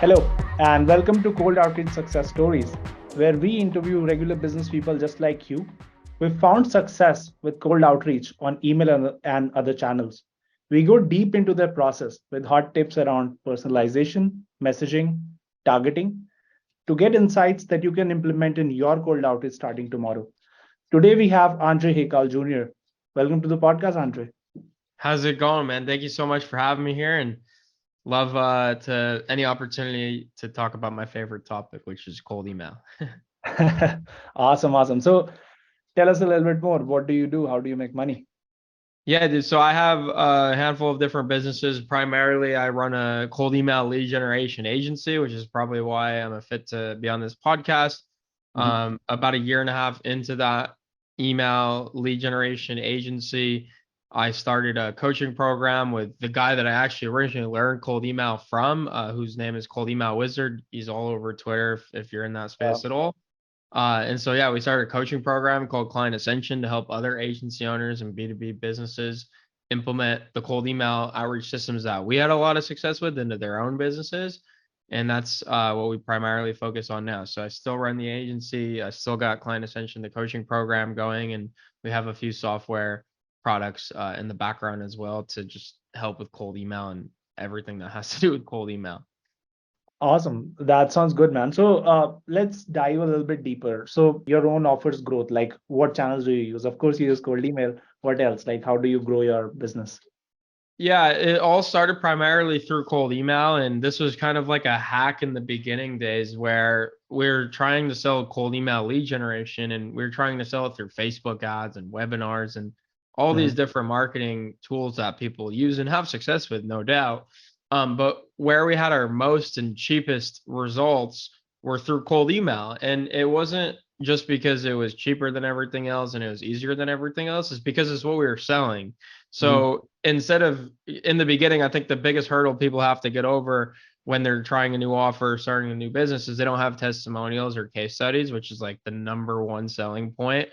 Hello, and welcome to Cold Outreach Success Stories, where we interview regular business people just like you. We've found success with cold outreach on email and other channels. We go deep into their process with hot tips around personalization, messaging, targeting to get insights that you can implement in your cold outreach starting tomorrow. Today, we have Andre Haykal Jr. Welcome to the podcast, Andre. How's it going, man? Thank you so much for having me here, and love to any opportunity to talk about my favorite topic, which is cold email. Awesome. So, tell us a little bit more. What do you do? How do you make money? Yeah, dude. So I have a handful of different businesses. Primarily, I run a cold email lead generation agency, which is probably why I'm a fit to be on this podcast. Mhm. About a year and a half into that email lead generation agency, I started a coaching program with the guy that I actually originally learned cold email from, whose name is Cold Email Wizard. He's all over Twitter if you're in that Uh, space at all. And so, yeah, we started a coaching program called Client Ascension to help other agency owners and B2B businesses implement the cold email outreach systems that we had a lot of success with into their own businesses. And that's what we primarily focus on now. So I still run the agency. I still got Client Ascension, the coaching program going, and we have a few software products in the background as well to just help with cold email and everything that has to do with cold email. Awesome. That sounds good, man. So let's dive a little bit deeper. So your own offers growth, like what channels do you use? Of course, you use cold email. What else? Like how do you grow your business? Yeah, it all started primarily through cold email, and this was kind of like a hack in the beginning days where we're trying to sell cold email lead generation, and we're trying to sell it through Facebook ads and webinars and all these Mhm. different marketing tools that people use and have success with, no doubt. But where we had our most and cheapest results were through cold email, and it wasn't just because it was cheaper than everything else and it was easier than everything else. It's because it's what we were selling. Mhm. So instead of in the beginning, I think the biggest hurdle people have to get over when they're trying a new offer, starting a new business, is they don't have testimonials or case studies, which is like the number one selling point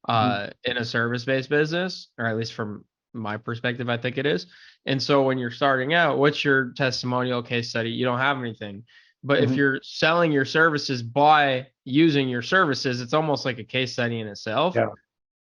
Mhm. in a service-based business, or at least from my perspective, I think it is. And so when you're starting out, what's your testimonial case study? You don't have anything. But if Mhm. you're selling your services by using your services, it's almost like a case study in itself. Yeah.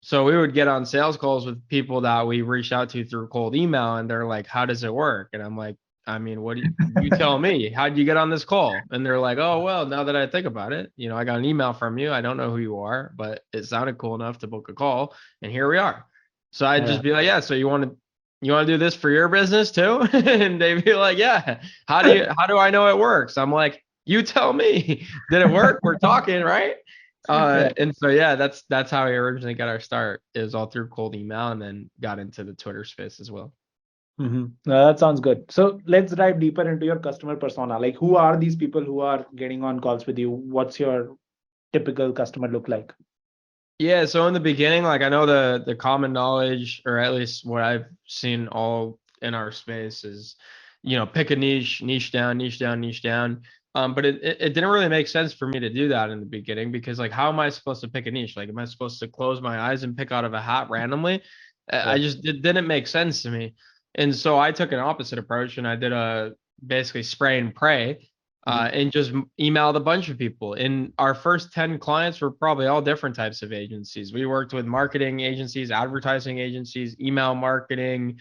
So we would get on sales calls with people that we reached out to through cold email, and they're like, "How does it work?" And I'm like, "I mean, what do you tell me? How'd you get on this call?" And they're like, "Oh, well, now that I think about it, I got an email from you. I don't know who you are, but it sounded cool enough to book a call, and here we are." So I'd Yeah. just be like, "Yeah, so you want to do this for your business too?" And they'd be like, "Yeah. How do I know it works?" I'm like, "You tell me. Did it work? We're talking, right?" Yeah. And so yeah, that's how we originally got our start, is all through cold email, and then got into the Twitter space as well. That sounds good. So let's dive deeper into your customer persona. Like who are these people who are getting on calls with you? What's your typical customer look like? Yeah, so in the beginning, like I know the common knowledge, or at least what I've seen all in our space is, pick a niche, niche down, niche down, niche down. But it didn't really make sense for me to do that in the beginning, because like how am I supposed to pick a niche? Like am I supposed to close my eyes and pick out of a hat randomly? I Yeah. just it didn't make sense to me. And so I took an opposite approach, and I did a basically spray and pray, Mhm. and just emailed a bunch of people. And our first 10 clients were probably all different types of agencies. We worked with marketing agencies, advertising agencies, email marketing,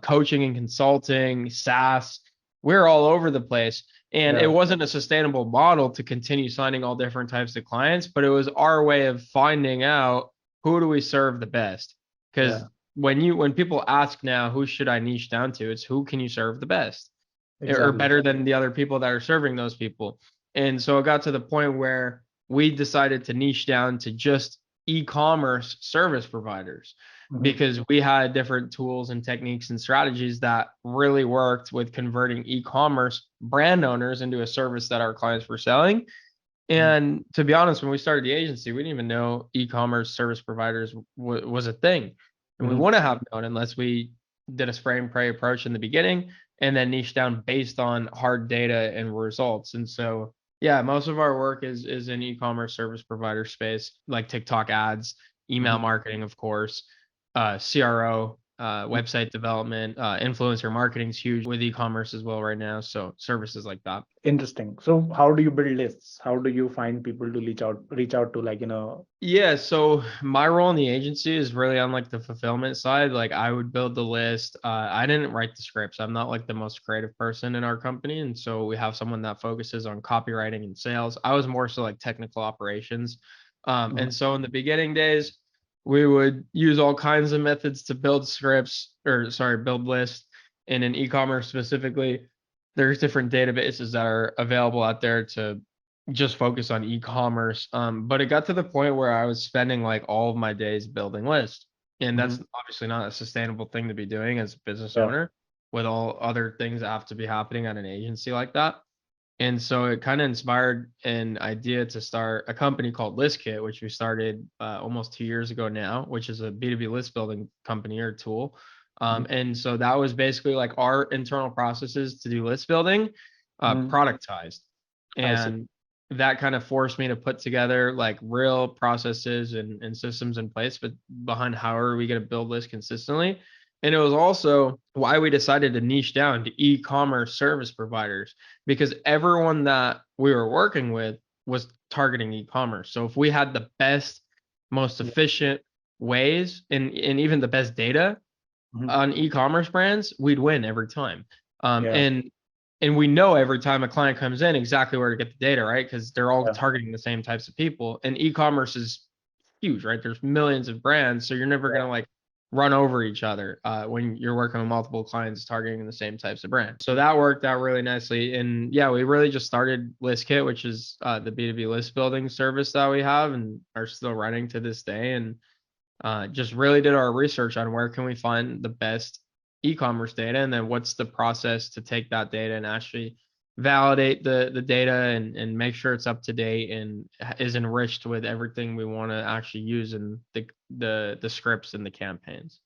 coaching and consulting, SaaS. We're all over the place. And it Yeah. wasn't a sustainable model to continue signing all different types of clients, but it was our way of finding out who do we serve the best. Because Yeah. when people ask now, who should I niche down to, it's who can you serve the best, or Exactly. better than the other people that are serving those people. And so it got to the point where we decided to niche down to just e-commerce service providers, Mhm. because we had different tools and techniques and strategies that really worked with converting e-commerce brand owners into a service that our clients were selling. Mhm. And to be honest, when we started the agency, we didn't even know e-commerce service providers was a thing. And we Mhm. wouldn't have known unless we did a spray and pray approach in the beginning, and then niche down based on hard data and results. And so, yeah, most of our work is in e-commerce service provider space, like TikTok ads, email Mhm. marketing, of course, CRO. website development, influencer marketing is huge with e-commerce as well right now. So services like that. Interesting. So how do you build lists? How do you find people to reach out to, like, Yeah, so my role in the agency is really on like the fulfillment side. Like I would build the list. I didn't write the scripts. I'm not like the most creative person in our company, and so we have someone that focuses on copywriting and sales. I was more so like technical operations. Mhm. And so in the beginning days, we would use all kinds of methods to build scripts, or sorry, build lists. And in e-commerce specifically, there's different databases that are available out there to just focus on e-commerce. But it got to the point where I was spending like all of my days building lists. And Mhm. that's obviously not a sustainable thing to be doing as a business Yeah. owner with all other things that have to be happening at an agency like that. And so it kind of inspired an idea to start a company called ListKit, which we started almost 2 years ago now, which is a B2B list building company or tool. Mhm. And so that was basically like our internal processes to do list building, Mhm. productized. I see. And that kind of forced me to put together like real processes and systems in place, but behind how are we going to build lists consistently. And it was also why we decided to niche down to e-commerce service providers, because everyone that we were working with was targeting e-commerce. So if we had the best, most Yeah. efficient ways and even the best data Mhm. on e-commerce brands, we'd win every time. Um, Yeah. and and we know every time a client comes in exactly where to get the data, right? Because they're all Yeah. targeting the same types of people. And e-commerce is huge, right? There's millions of brands, so you're never Yeah. gonna like run over each other when you're working with multiple clients targeting the same types of brands. So that worked out really nicely. And yeah, we really just started ListKit, which is the B2B list building service that we have and are still running to this day. And just really did our research on where can we find the best e-commerce data, and then what's the process to take that data and actually validate the data and make sure it's up to date and is enriched with everything we want to actually use in the scripts and the campaigns.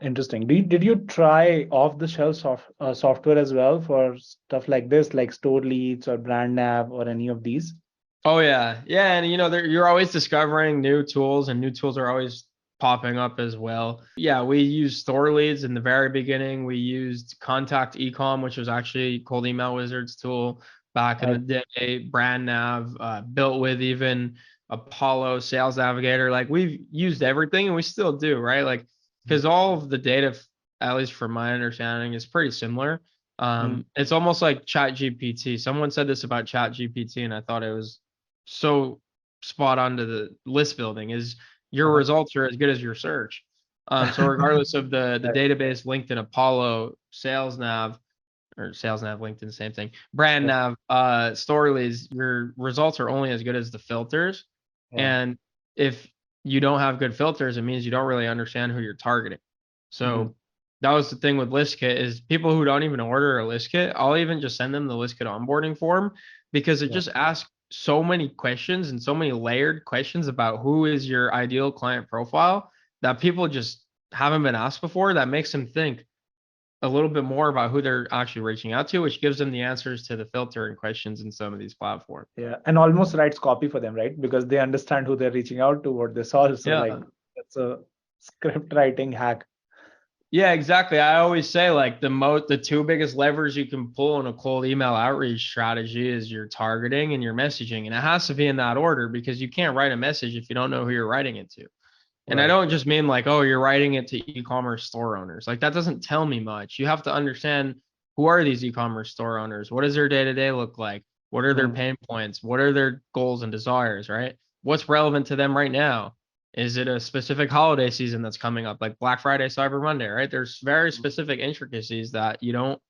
Interesting. Did you try off-the-shelf software as well for stuff like this, like store leads or brand nav or any of these? Oh yeah, yeah, and you're always discovering new tools, and new tools are always popping up as well. Yeah, we used store leads in the very beginning. We used Contact Ecom, which was actually Cold Email Wizard's tool back in I the day. Brand Nav, built with even Apollo Sales Navigator. Like we've used everything, and we still do, right? Like because all of the data, at least from my understanding, is pretty similar. Mhm. It's almost like Chat GPT. Someone said this about Chat GPT, and I thought it was so spot on to the list building is your Uh-huh. results are as good as your search. So regardless of the Right. database, LinkedIn, Apollo, Sales Nav, or Sales Nav, LinkedIn, same thing. Brand Yeah. Nav, Story Leads, your results are only as good as the filters. Yeah. And if you don't have good filters, it means you don't really understand who you're targeting. Mhm. So that was the thing with list kit is people who don't even order a list kit, I'll even just send them the list kit onboarding form because it Yeah. just asks so many questions and so many layered questions about who is your ideal client profile that people just haven't been asked before, that makes them think a little bit more about who they're actually reaching out to, which gives them the answers to the filtering questions in some of these platforms. Yeah. And almost writes copy for them, right? Because they understand who they're reaching out to, what they solve. So, like, Yeah. that's a script writing hack. Yeah, exactly. I always say like the two biggest levers you can pull in a cold email outreach strategy is your targeting and your messaging. And it has to be in that order because you can't write a message if you don't know who you're writing it to. And I Right. don't just mean like, oh, you're writing it to e-commerce store owners. Like that doesn't tell me much. You have to understand who are these e-commerce store owners? What does their day-to-day look like? What are their Mhm. pain points? What are their goals and desires, right? What's relevant to them right now? Is it a specific holiday season that's coming up, like Black Friday, Cyber Monday, right? There's very specific intricacies that you don't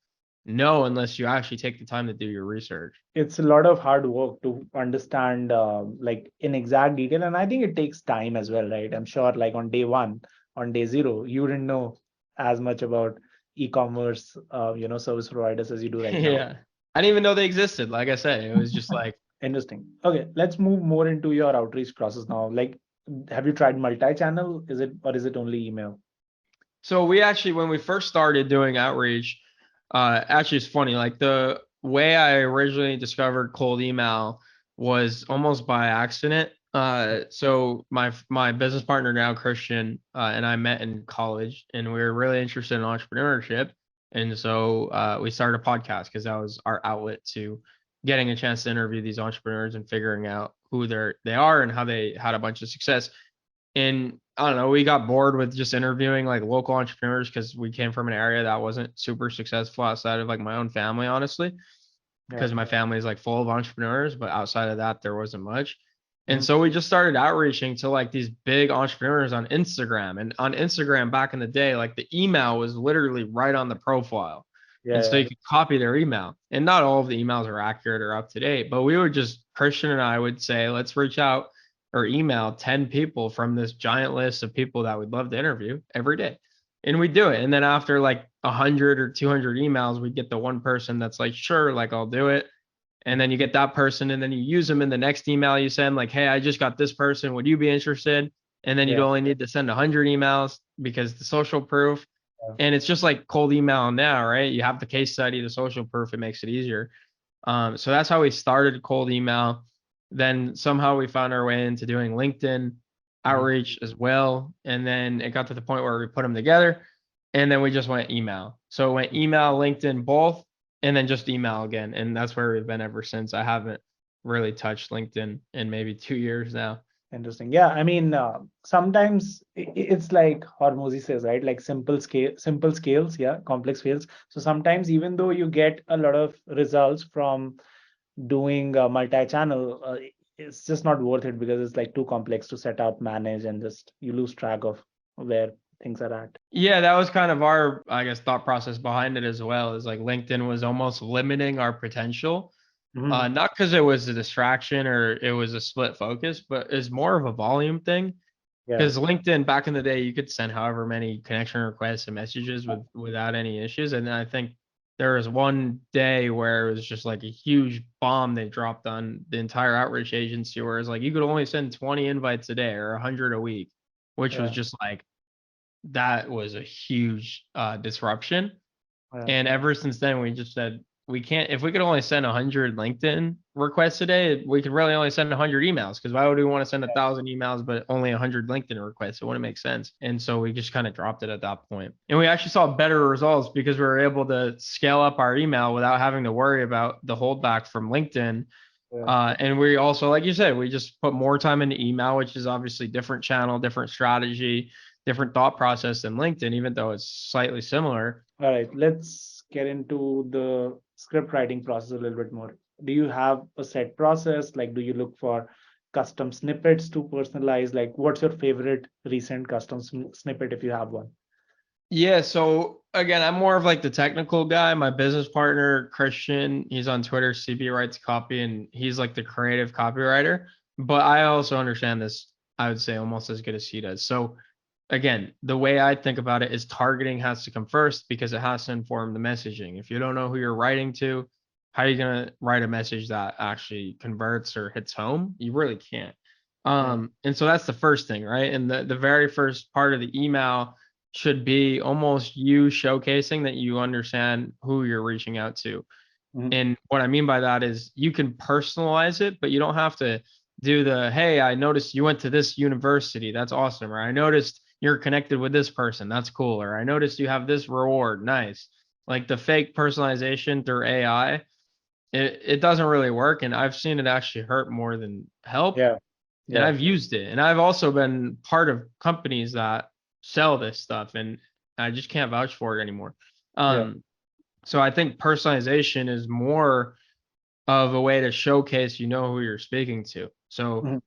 know unless you actually take the time to do your research. It's a lot of hard work to understand, like, in exact detail, and I think it takes time as well, right? I'm sure, like, on day one, on day zero, you didn't know as much about e-commerce, service providers as you do right now. Yeah. I didn't even know they existed. Like I said, it was just like, Interesting. Okay, let's move more into your outreach process now. Like, have you tried multi-channel? Is it only email? so we actually, when we first started doing outreach, actually it's funny, like the way I originally discovered cold email was almost by accident. So my business partner now, Christian, and I met in college, and we were really interested in entrepreneurship, and so we started a podcast because that was our outlet to getting a chance to interview these entrepreneurs and figuring out who they are and how they had a bunch of success. And I don't know, we got bored with just interviewing like local entrepreneurs because we came from an area that wasn't super successful outside of like my own family, honestly, Yeah. because my family is like full of entrepreneurs, but outside of that, there wasn't much. And Mhm. so we just started outreaching to like these big entrepreneurs on Instagram. And on Instagram back in the day, like the email was literally right on the profile. And so Yeah. you could copy their email. And not all of the emails are accurate or up to date, but we would just, Christian and I would say, let's reach out or email 10 people from this giant list of people that we'd love to interview every day. And we do it. And then after like 100 or 200 emails, we get the one person that's like, sure, like I'll do it. And then you get that person, and then you use them in the next email you send, like, hey, I just got this person. Would you be interested? And then you'd Yeah. only need to send 100 emails because the social proof. Yeah. And it's just like cold email now, right? You have the case study, the social proof, it makes it easier. So that's how we started cold email. Then somehow we found our way into doing LinkedIn Mhm. outreach as well. And then it got to the point where we put them together, and then we just went email. So it went email, LinkedIn, both, and then just email again. And that's where we've been ever since. I haven't really touched LinkedIn in maybe 2 years now. Interesting. Yeah, I mean, sometimes it's like Hormozy says, right? Like simple scales, yeah, complex fails. So sometimes even though you get a lot of results from doing multi-channel, it's just not worth it because it's like too complex to set up, manage, and just you lose track of where things are at. Yeah, that was kind of our, I guess, thought process behind it as well. Is like LinkedIn was almost limiting our potential. Mhm. Not because it was a distraction or it was a split focus, but it's more of a volume thing. Yeah. Because LinkedIn back in the day, you could send however many connection requests and messages without any issues. And I think there was one day where it was just like a huge bomb they dropped on the entire outreach agency, where it's like you could only send 20 invites a day or 100 a week, which was Yeah. just like that was a huge disruption. Yeah. And ever since then, we just said we can't. If we could only send 100 LinkedIn requests a day, we could really only send 100 emails. Because why would we want to send 1,000 emails but only 100 LinkedIn requests? It wouldn't make sense. And so we just kind of dropped it at that point. And we actually saw better results because we were able to scale up our email without having to worry about the holdback from LinkedIn. Yeah. And we also, like you said, we just put more time into email, which is obviously different channel, different strategy, different thought process than LinkedIn, even though it's slightly similar. All right, let's get into the script writing process a little bit more. Do you have a set process? Like, do you look for custom snippets to personalize? Like, what's your favorite recent custom snippet if you have one? Yeah, so again, I'm more of like the technical guy. My business partner, Christian, he's on Twitter, CB writes copy, and he's like the creative copywriter. But I also understand this, I would say, almost as good as he does. So again, the way I think about it is targeting has to come first because it has to inform the messaging. If you don't know who you're writing to, how are you gonna write a message that actually converts or hits home? You really can't. Yeah. And so that's the first thing, right? And the very first part of the email should be almost you showcasing that you understand who you're reaching out to. Mhm. And what I mean by that is you can personalize it, but you don't have to do the, hey, I noticed you went to this university. That's awesome. Or I noticed you're connected with this person. That's cool. Or I noticed you have this reward. Nice. Like the fake personalization through AI, it doesn't really work. And I've seen it actually hurt more than help. Yeah. And Yeah. I've used it. And I've also been part of companies that sell this stuff. And I just can't vouch for it anymore. Yeah. Um, so I think personalization is more of a way to showcase you know who you're speaking to. So Mhm.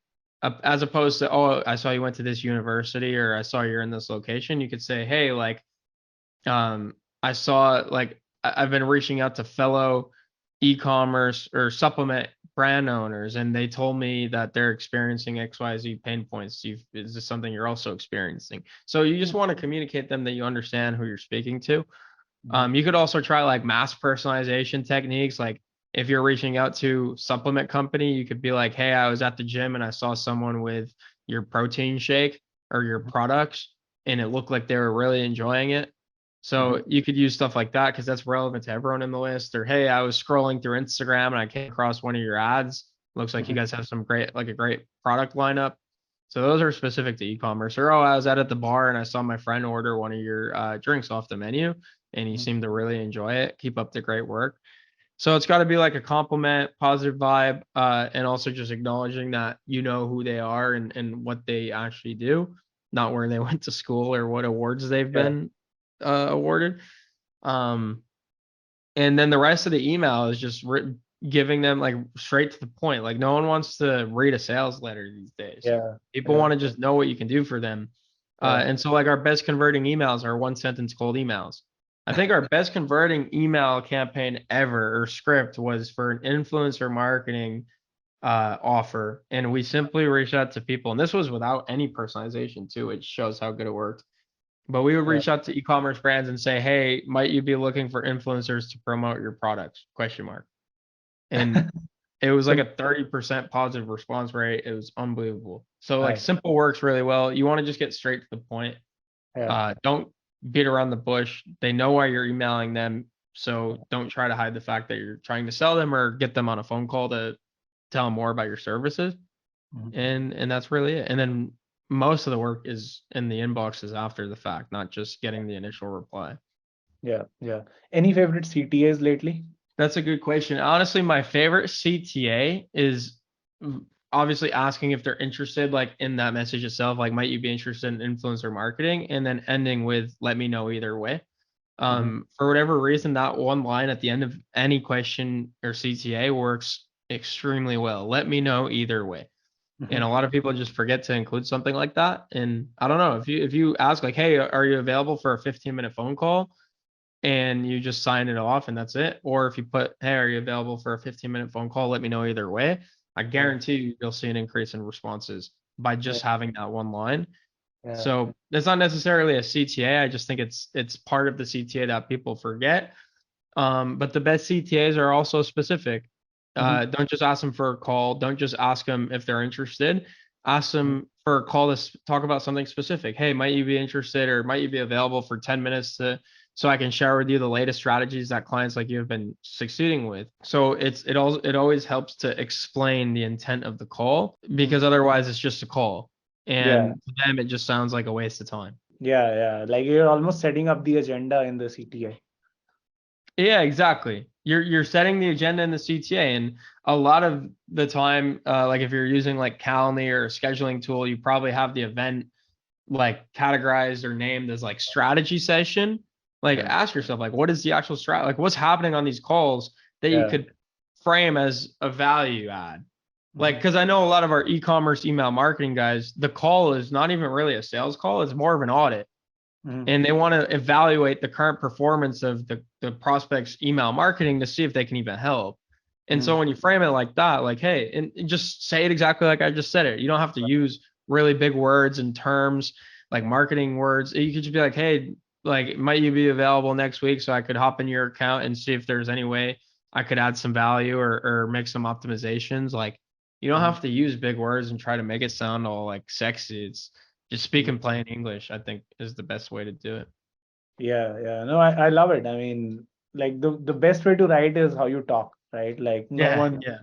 as opposed to, oh, I saw you went to this university or I saw you're in this location, you could say, hey, like I saw like I've been reaching out to fellow e-commerce or supplement brand owners, and they told me that they're experiencing XYZ pain points. Is this something you're also experiencing? So you just want to communicate them that you understand who you're speaking to. Mhm. You could also try like mass personalization techniques. Like if you're reaching out to supplement company, you could be like, hey, I was at the gym and I saw someone with your protein shake or your products, and it looked like they were really enjoying it. Mhm. So you could use stuff like that because that's relevant to everyone in the list. Or hey, I was scrolling through Instagram and I came across one of your ads Looks like you Mhm. guys have some great, like a great product lineup. So those are specific to e-commerce. Or, oh, I was out at the bar and I saw my friend order one of your drinks off the menu and he Mhm. seemed to really enjoy it. Keep up the great work. So it's got to be like a compliment, positive vibe, and also just acknowledging that you know who they are and what they actually do, not where they went to school or what awards they've Yeah. been awarded. Um, and then the rest of the email is just giving them like straight to the point. Like no one wants to read a sales letter these days. Yeah. People Yeah. want to just know what you can do for them. Yeah. And so like our best converting emails are one sentence cold emails. I think our best converting email campaign ever or script was for an influencer marketing offer. And we simply reached out to people. And this was without any personalization too. It shows how good it worked. But we would Yeah. reach out to e-commerce brands and say, "Hey, might you be looking for influencers to promote your products?" Question mark. And it was like So a 30% positive response rate. It was unbelievable. So like nice. simple works really well. You want to just get straight to the point. Yeah. Don't beat around the bush. They know why you're emailing them. So don't try to hide the fact that you're trying to sell them or get them on a phone call to tell them more about your services. Mhm. And that's really it. And then most of the work is in the inboxes after the fact, not just getting the initial reply. Yeah. Yeah. Any favorite CTAs lately? That's a good question. Honestly, my favorite CTA is obviously asking if they're interested, like in that message itself, like might you be interested in influencer marketing, and then ending with let me know either way. Mhm. For whatever reason, that one line at the end of any question or CTA works extremely well. Let me know either way. And a Mhm. lot of people just forget to include something like that. And I don't know if you ask like, hey, are you available for a 15-minute phone call? And you just sign it off and that's it. Or if you put, hey, are you available for a 15-minute phone call? Let me know either way. I Yeah. guarantee you'll see an increase in responses by Yeah. just having that one line. Yeah. So it's not necessarily a CTA. I just think it's part of the CTA that people forget. But the best CTAs are also specific. Mhm. Don't just ask them for a call. Don't just ask them if they're interested. Ask Mhm. them for a call to talk about something specific. Hey, might you be interested or might you be available for 10 minutes to so I can share with you the latest strategies that clients like you have been succeeding with. So it always helps to explain the intent of the call Mhm. because otherwise it's just a call. Yeah. And to them it just sounds like a waste of time. Yeah. Yeah. Like you're almost setting up the agenda in the CTA. Yeah, exactly. You're setting the agenda in the CTA, and a lot of the time, like if you're using like Calendly or a scheduling tool, you probably have the event like categorized or named as like strategy session. Like Yeah. ask yourself, like, what is the actual strat? Like, what's happening on these calls that you Yeah. could frame as a value add? Like, Mhm. because I know a lot of our e-commerce email marketing guys, the call is not even really a sales call; it's more of an audit Mhm. and they want to evaluate the current performance of the prospect's email marketing to see if they can even help. And so Mhm. when you frame it like that, like, hey, and just say it exactly like I just said it. You don't have to use really big words and terms like marketing words. You could just be like, hey, like, might you be available next week so I could hop in your account and see if there's any way I could add some value or make some optimizations. Like, you don't Mhm. have to use big words and try to make it sound all like sexy. It's just speak Mhm. in plain English, I think, is the best way to do it. Yeah. Yeah. No, I love it. I mean, like the best way to write is how you talk, right? Like no Yeah, one yeah.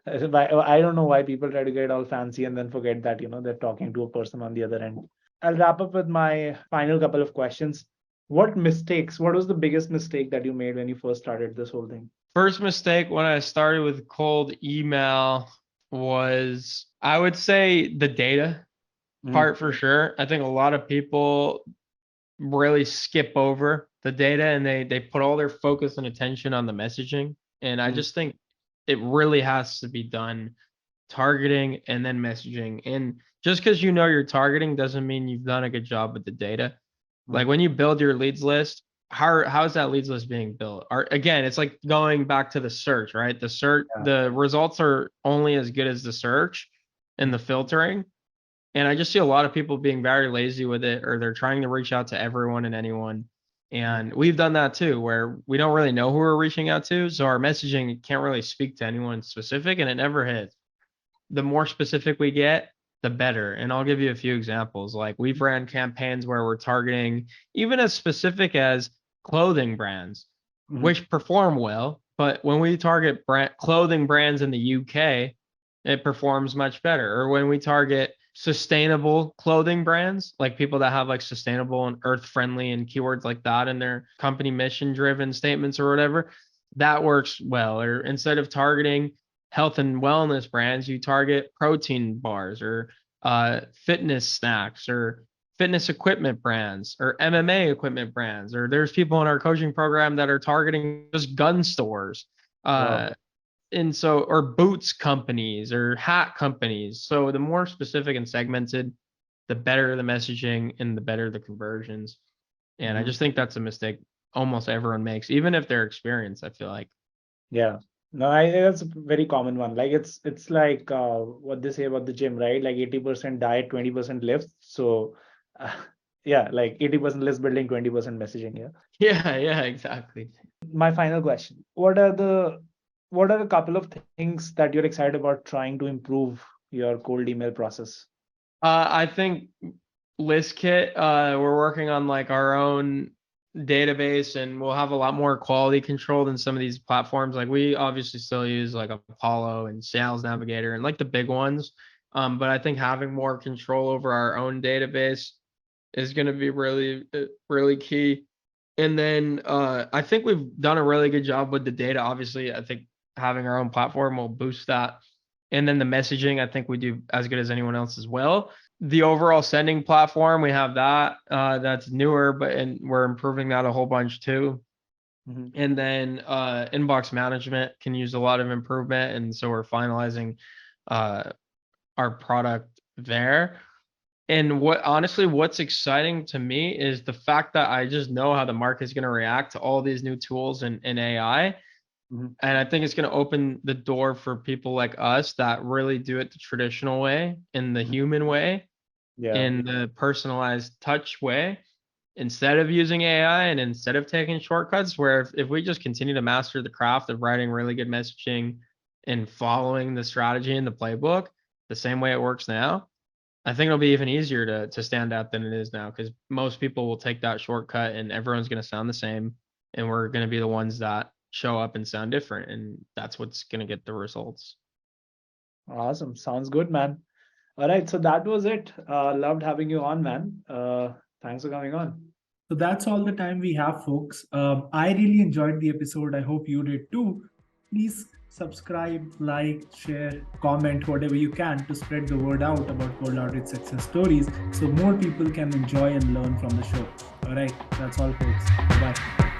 I don't know why people try to get all fancy and then forget that, they're talking to a person on the other end. I'll wrap up with my final couple of questions. What was the biggest mistake that you made when you first started this whole thing? First mistake when I started with cold email was, I would say, the data Mhm. part for sure. I think a lot of people really skip over the data and they put all their focus and attention on the messaging. And I Mhm. just think it really has to be done targeting and then messaging. And just because you know you're targeting doesn't mean you've done a good job with the data. Like Mhm. when you build your leads list, how is that leads list being built? Or again, it's like going back to the search, right? Yeah. The results are only as good as the search and Mhm. the filtering. And I just see a lot of people being very lazy with it, or they're trying to reach out to everyone and anyone. Mhm. And we've done that too, where we don't really know who we're reaching out to. So our messaging can't really speak to anyone specific, and it never hits. The more specific we get, the better. And I'll give you a few examples. Like we've ran campaigns where we're targeting even as specific as clothing brands, Mhm. which perform well. But when we target clothing brands in the UK, it performs much better. Or when we target sustainable clothing brands, like people that have like sustainable and earth friendly and keywords like that in their company mission driven statements or whatever, that works well. Or instead of targeting health and wellness brands, you target protein bars or fitness snacks or fitness equipment brands or MMA equipment brands. Or there's people in our coaching program that are targeting just gun stores. Wow. And so, or boots companies or hat companies. So the more specific and segmented, the better the messaging and the better the conversions. And I Mhm. just think that's a mistake almost everyone makes, even if they're experienced, I feel like. Yeah. No, that's a very common one. Like it's like what they say about the gym, right? Like 80% diet, 20% lift. So uh, yeah, like 80% list building, 20% messaging. Yeah. Yeah, yeah, exactly. My final question. What are a couple of things that you're excited about trying to improve your cold email process? I think ListKit, we're working on like our own database and we'll have a lot more quality control than some of these platforms. Like we obviously still use like Apollo and Sales Navigator and like the big ones. But I think having more control over our own database is going to be really, really key. And then I think we've done a really good job with the data. Obviously, I think having our own platform will boost that. And then the messaging, I think we do as good as anyone else as well. The overall sending platform, we have that. That's newer, but and we're improving that a whole bunch too. Mhm. And then inbox management can use a lot of improvement, and so we're finalizing uh, our product there. And what honestly, what's exciting to me is the fact that I just know how the market is going to react to all these new tools and AI. Mhm. And I think it's going to open the door for people like us that really do it the traditional way, in the Mhm. human way, Yeah. in the personalized touch way, instead of using AI and instead of taking shortcuts. Where if we just continue to master the craft of writing really good messaging and following the strategy in the playbook the same way it works now, I think it'll be even easier to stand out than it is now, because most people will take that shortcut and everyone's going to sound the same, and we're going to be the ones that show up and sound different, and that's what's going to get the results. Awesome. Sounds good, man. All right. So that was it. Loved having you on, man. Thanks for coming on. So that's all the time we have, folks. I really enjoyed the episode. I hope you did too. Please subscribe, like, share, comment, whatever you can to spread the word out about cold outreach success stories so more people can enjoy and learn from the show. All right. That's all, folks. Bye.